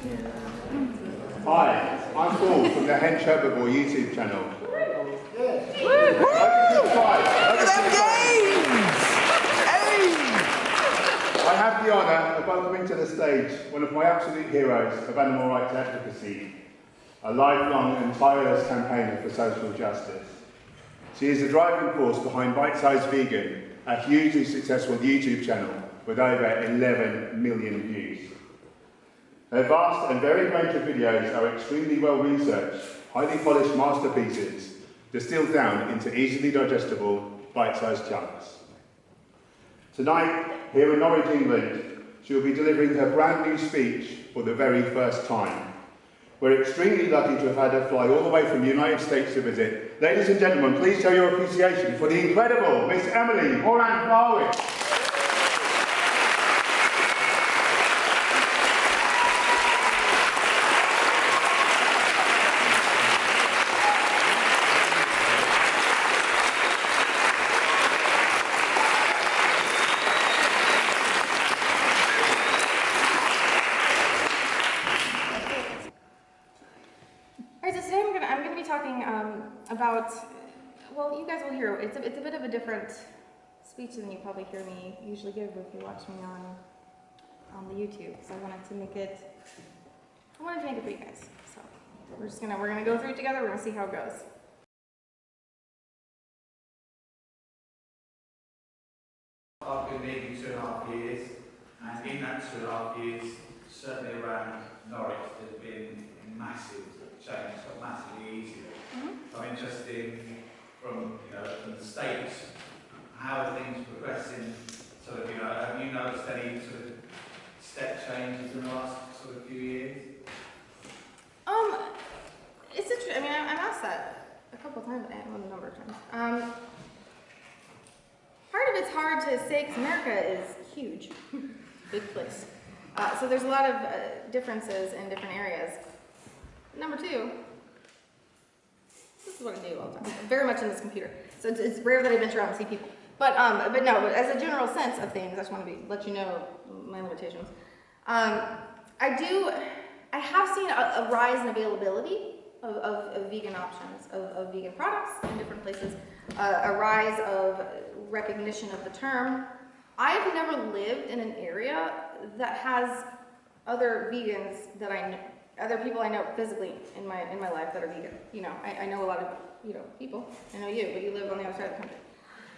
Hi, I'm Paul from the Hench Herbivore YouTube channel. I have the honour of welcoming to the stage one of my absolute heroes of animal rights advocacy, a lifelong and tireless campaigner for social justice. She is the driving force behind Bite Size Vegan, a hugely successful YouTube channel with over 11 million views. Her vast and varied range of videos are extremely well researched, highly polished masterpieces, distilled down into easily digestible, bite-sized chunks. Tonight, here in Norwich, England, she will be delivering her brand new speech for the very first time. We're extremely lucky to have had her fly all the way from the United States to visit. Ladies and gentlemen, please show your appreciation for the incredible Miss Emily Moran Barwick. About, well, you guys will hear, it's a bit of a different speech than you probably hear me usually give if you watch me on the YouTube. So I wanted to make it for you guys. So we're gonna go through it together. We're gonna see how it goes. I've been leading 2.5 years, and in that 2.5 years, certainly around Norwich, there's been massive change. It's got massively easier. I'm interested in, from the States, how are things progressing? Sort of, have you noticed any sort of step changes in the last sort of few years? It's interesting. I mean, I'm asked that a couple of times, a number of times. Part of it's hard to say because America is huge, big place. So there's a lot of differences in different areas. Number two, this is what I do all the time. I'm very much in this computer, so it's rare that I venture out and see people. But no, as a general sense of things, I just want to let you know my limitations. I have seen a rise in availability of vegan options, of vegan products in different places, a rise of recognition of the term. I've never lived in an area that has other vegans that I know. Other people I know physically in my life that are vegan. I know a lot of people. I know you, but you live on the other side of the country.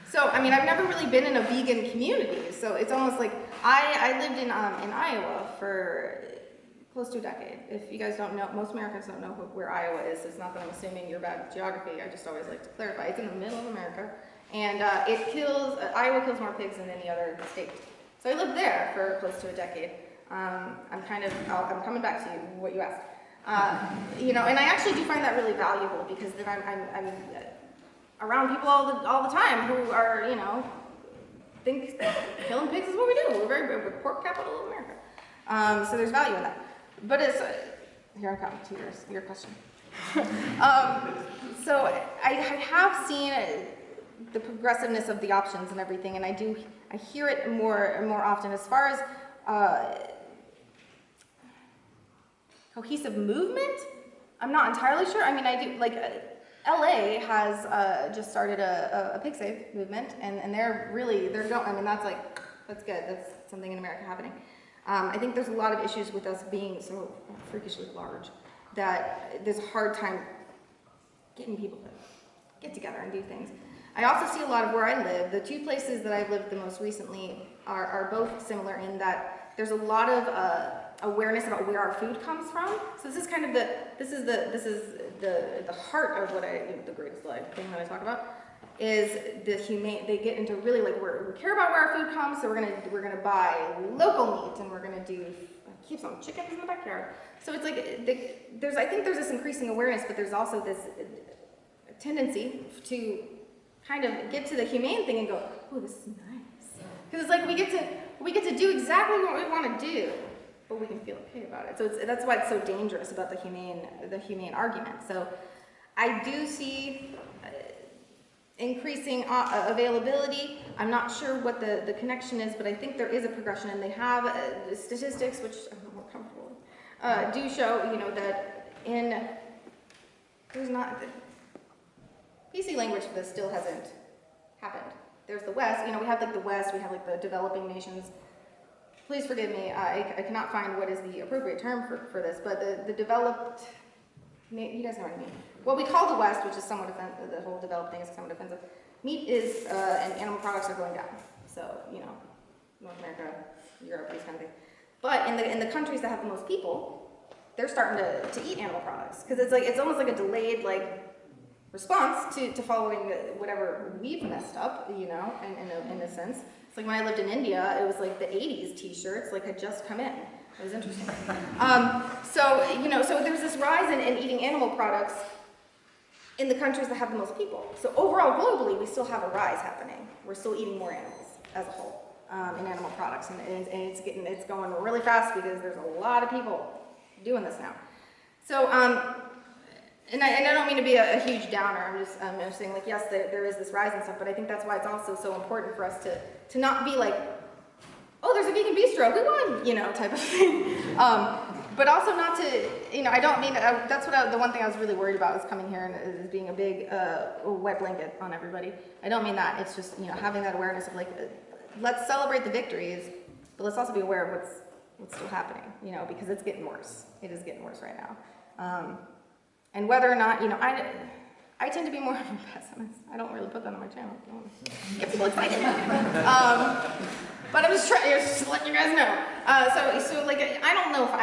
So I mean, I've never really been in a vegan community. So it's almost like I lived in Iowa for close to a decade. If you guys don't know, most Americans don't know where Iowa is. It's not that I'm assuming you're bad at geography. I just always like to clarify. It's in the middle of America, and Iowa kills more pigs than any other state. So I lived there for close to a decade. I'm coming back to you, what you asked. And I actually do find that really valuable because then I'm around people all the time who are, think killing pigs is what we do. We're pork capital of America. So there's value in that. But it's, here I come to your question. So I have seen the progressiveness of the options and everything, and I hear it more and more often as far as cohesive movement. I'm not entirely sure. I mean, I do, LA has just started a pig save movement, and they're going, I mean, that's good. That's something in America happening. I think there's a lot of issues with us being so freakishly large that there's a hard time getting people to get together and do things. I also see a lot of where I live. The two places that I've lived the most recently are both similar in that there's a lot of awareness about where our food comes from. So this is kind of the heart of what the greatest life thing that I talk about is the humane. They get into really we care about where our food comes, so we're gonna buy local meat and we're gonna keep some chickens in the backyard. So it's like I think there's this increasing awareness, but there's also this tendency to kind of get to the humane thing and go, oh, this is nice, because it's like we get to do exactly what we want to do, but we can feel okay about it. So that's why it's so dangerous about the humane argument. So I do see increasing availability. I'm not sure what the connection is, but I think there is a progression, and they have statistics, which I'm more comfortable with, do show, that there's not, PC language for this still hasn't happened. There's the West, we have like the West, we have like the developing nations. Please forgive me, I cannot find what is the appropriate term for this, but the developed, you guys know what I mean. What we call the West, which is somewhat offensive, the whole developed thing is somewhat offensive. Meat is, and animal products are going down. So, North America, Europe, these kind of things. But in the countries that have the most people, they're starting to eat animal products. Because it's almost like a delayed, response to following whatever we've messed up, in a sense. It's like when I lived in India, it was like the 80s t-shirts, had just come in. It was interesting. So there's this rise in eating animal products in the countries that have the most people. So overall, globally, we still have a rise happening. We're still eating more animals as a whole in animal products, and it's going really fast because there's a lot of people doing this now. So, and I don't mean to be a huge downer. I'm just saying, yes, there is this rise and stuff, but I think that's why it's also so important for us to not be like, oh, there's a vegan bistro, we won, type of thing. But also not to, I don't mean, that's what the one thing I was really worried about was coming here and is being a big wet blanket on everybody. I don't mean that. It's just, having that awareness of let's celebrate the victories, but let's also be aware of what's still happening, because it's getting worse. It is getting worse right now. And whether or not, I tend to be more of a pessimist. I don't really put that on my channel. Get people excited. But I'm just trying to let you guys know. I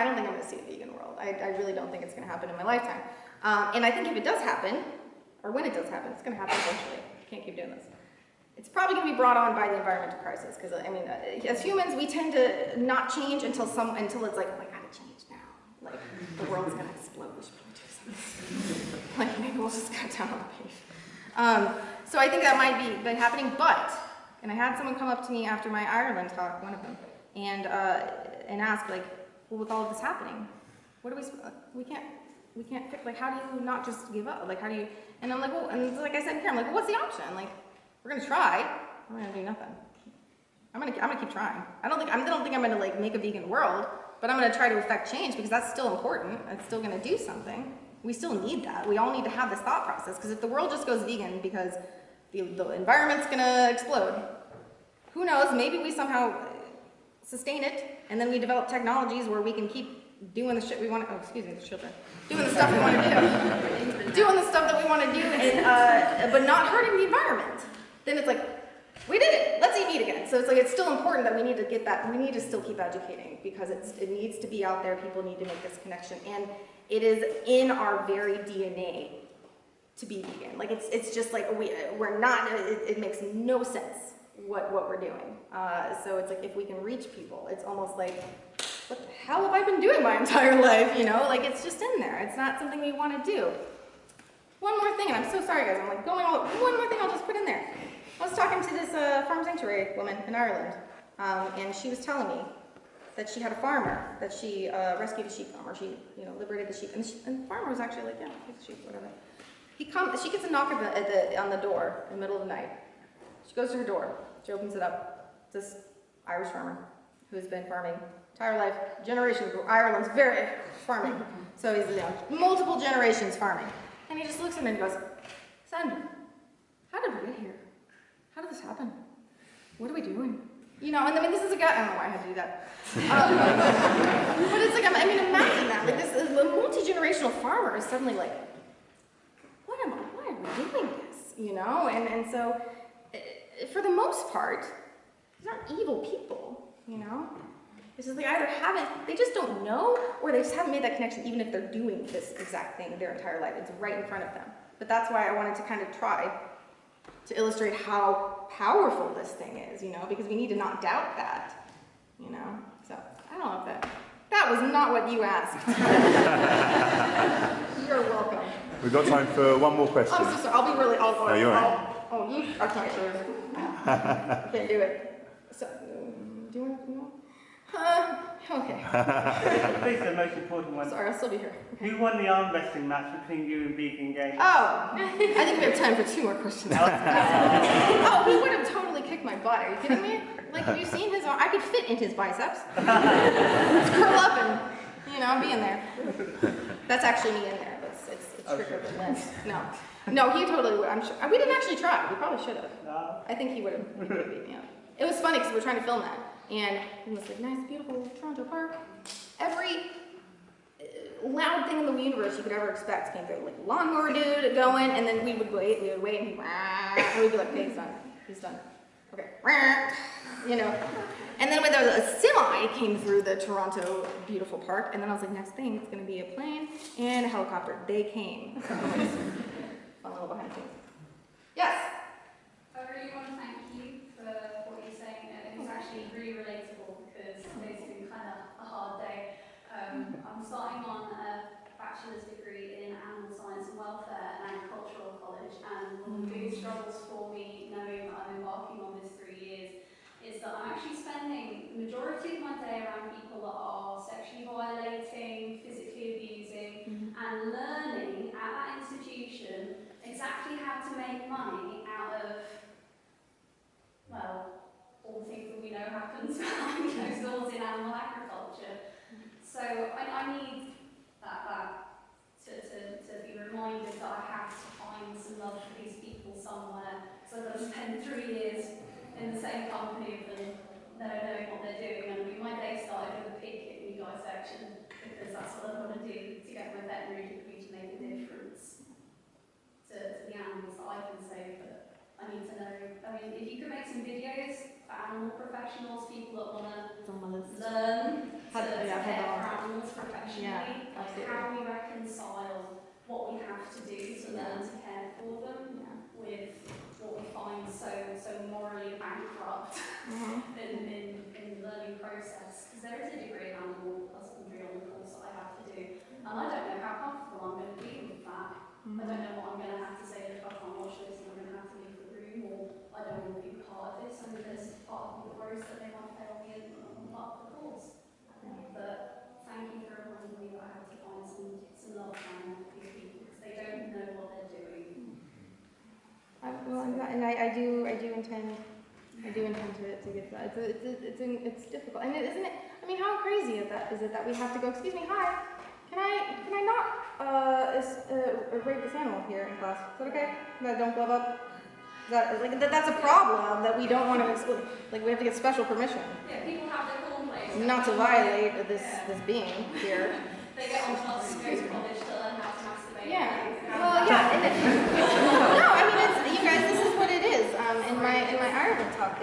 don't think I'm going to see a vegan world. I really don't think it's going to happen in my lifetime. And I think if it does happen, or when it does happen, it's going to happen eventually. Can't keep doing this. It's probably going to be brought on by the environmental crisis. Because as humans, we tend to not change until it's like, oh, I got to change now. The world's going to explode. We should probably do something. Maybe we'll just cut down on the pace. So I think that might be happening, and I had someone come up to me after my Ireland talk, one of them, and ask, well, with all of this happening, what do we can't fix, how do you not just give up? How do you, and I'm like, well, and like I said here, I'm like, well, what's the option? We're gonna try, I'm not gonna do nothing. I'm gonna keep trying. I don't think I'm gonna make a vegan world, but I'm gonna try to affect change because that's still important. It's still gonna do something. We still need that. We all need to have this thought process, because if the world just goes vegan because the environment's gonna explode, who knows, maybe we somehow sustain it, and then we develop technologies where we can keep doing the shit we want to, doing the stuff we want to do, doing the stuff that we want to do, and, but not hurting the environment. Then it's like, we did it, let's eat meat again. So it's still important that we need to get that, we need to still keep educating, because it needs to be out there, people need to make this connection, and it is in our very DNA to be vegan. It's just we're not, it makes no sense what we're doing. So it's if we can reach people, it's almost like, what the hell have I been doing my entire life, it's just in there. It's not something we want to do. One more thing, and I'm so sorry guys, I'm one more thing I'll just put in there. I was talking to this farm sanctuary woman in Ireland, and she was telling me that she had a farmer, that she rescued a sheep from, or she liberated the sheep, and the farmer was actually yeah, take the sheep, whatever. She gets a knock on the door in the middle of the night. She goes to her door, she opens it up. It's this Irish farmer who's been farming entire life, generations. Ireland's very farming, so he's multiple generations farming. And he just looks at me and goes, "Son, how did we get here? How did this happen? What are we doing?" And this is a guy, I don't know why I had to do that. But it's imagine that. This multi-generational farmer is suddenly why are we doing this? And so, for the most part, these aren't evil people, It's just they just don't know, or they just haven't made that connection, even if they're doing this exact thing their entire life. It's right in front of them. But that's why I wanted to kind of try to illustrate how powerful this thing is, because we need to not doubt that, So, I don't know if that was not what you asked. You're welcome. We've got time for one more question. I'm so sorry, I'll be really, No, you're right. You are not sure. I can't do it. So, do you want to know? Okay. Please, the most important one. Sorry, I'll still be here. Okay. Who won the arm wrestling match between you and Vegan Games? Oh, I think we have time for 2 more questions. He would have totally kicked my butt. Are you kidding me? Have you seen his arm? I could fit in his biceps. Just curl up and, I'm being there. That's actually me in there. It's trickier than this. No, he totally would. I'm sure. We didn't actually try. We probably should have. No. I think he would have beat me up. It was funny because we were trying to film that, and it was like nice, beautiful Toronto park. Every loud thing in the universe you could ever expect came through. Like lawnmower dude going, and then we would wait, and he'd and we'd be like, okay, he's done. Okay, you know. And then when there was a semi came through the Toronto beautiful park, and then I was like, next thing, it's going to be a plane and a helicopter. They came. So it was fun little behind the scenes. Yes? I really want to thank you for what you're saying. It was actually really relatable because today's been kind of a hard day. I'm starting on a bachelor's degree in animal science and welfare and agricultural college, and one of the biggest struggles for me, knowing that I'm embarking on this 3 years, is that I'm actually spending the majority of my day around people that are sexually violating, physically abusing, and learning at that institution exactly how to make money out of, well, all the things that we know happens behind closed doors in animal agriculture. So I need that to be reminded that I have to find some love for these people somewhere. So I've got to spend 3 years in the same company with them, knowing what they're doing. And my day started with a pig kidney dissection because that's what I want to do to get my veterinary degree to make a difference to the animals that I can save. But I need to know. I mean, if you could make some videos for animal professionals, people that want to learn to care for animals professionally, like how we reconcile what we have to do to learn to care for them with what we find so morally bankrupt in the learning process. Because there is a degree of animal husbandry on the course that I have to do, and I don't know how comfortable I'm going to be with that. I don't know what I'm going to have to say if I can't watch this and I'm going to have to leave the room, or I don't want to be part of this. I mean, there's part of me that worries that they might fail me and I'm part of the course. But thank you for reminding me that I have to find some love around these people because they don't know what they're doing. I do intend to get that. It's difficult, and isn't it? I mean, how crazy is it that we have to go? Excuse me, hi. Can I not rape this animal here in class? Is that okay? That don't glove up. That's a problem that we don't want to exclude. Like we have to get special permission. Yeah, people have their own ways. Not to violate this being here. They get on bus and go to college to learn how to masturbate. Yeah. Well, yeah. No, I mean, it's, you guys. This is what it is. In my Ireland talk,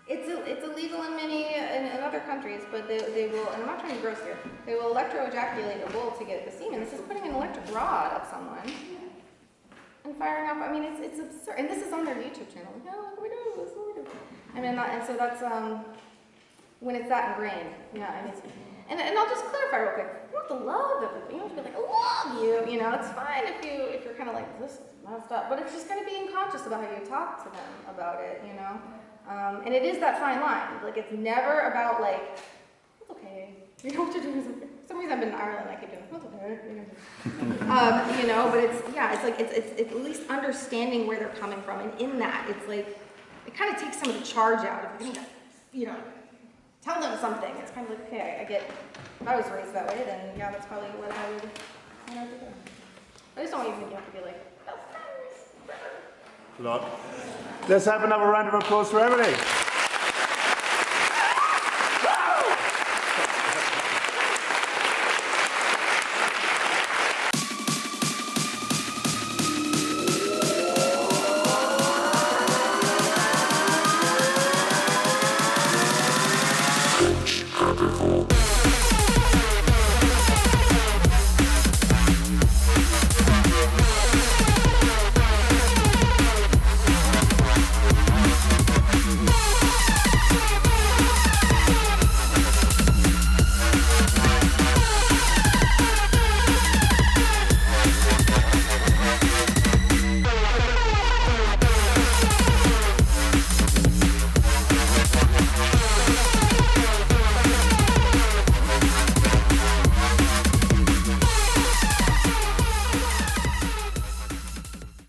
it's illegal in other countries, but they will. And I'm not trying to be gross here. They will electroejaculate a bull to get the semen. This is putting an electric rod up someone and firing up. I mean, it's absurd. And this is on their YouTube channel. Like, oh, look what we do. This is what we do. I mean, and so that's when it's that ingrained. Yeah, I mean. And I'll just clarify real quick. You don't have to love everybody. You don't have to be like, I love you. You know, it's fine if you're kind of like, this is messed up. But it's just kind of being conscious about how you talk to them about it, you know. And it is that fine line. Like, it's never about like, it's okay. You know what you're doing is okay. For some reason I've been in Ireland, I keep doing, it's okay. You know, but it's at least understanding where they're coming from. And in that, it's like, it kind of takes some of the charge out. If you're gonna, you know, tell them something. It's kind of like, okay, I get, if I was raised that way, then yeah, that's probably what I would do. I just don't want you to have to be like, best friends. Let's have another round of applause for Emily.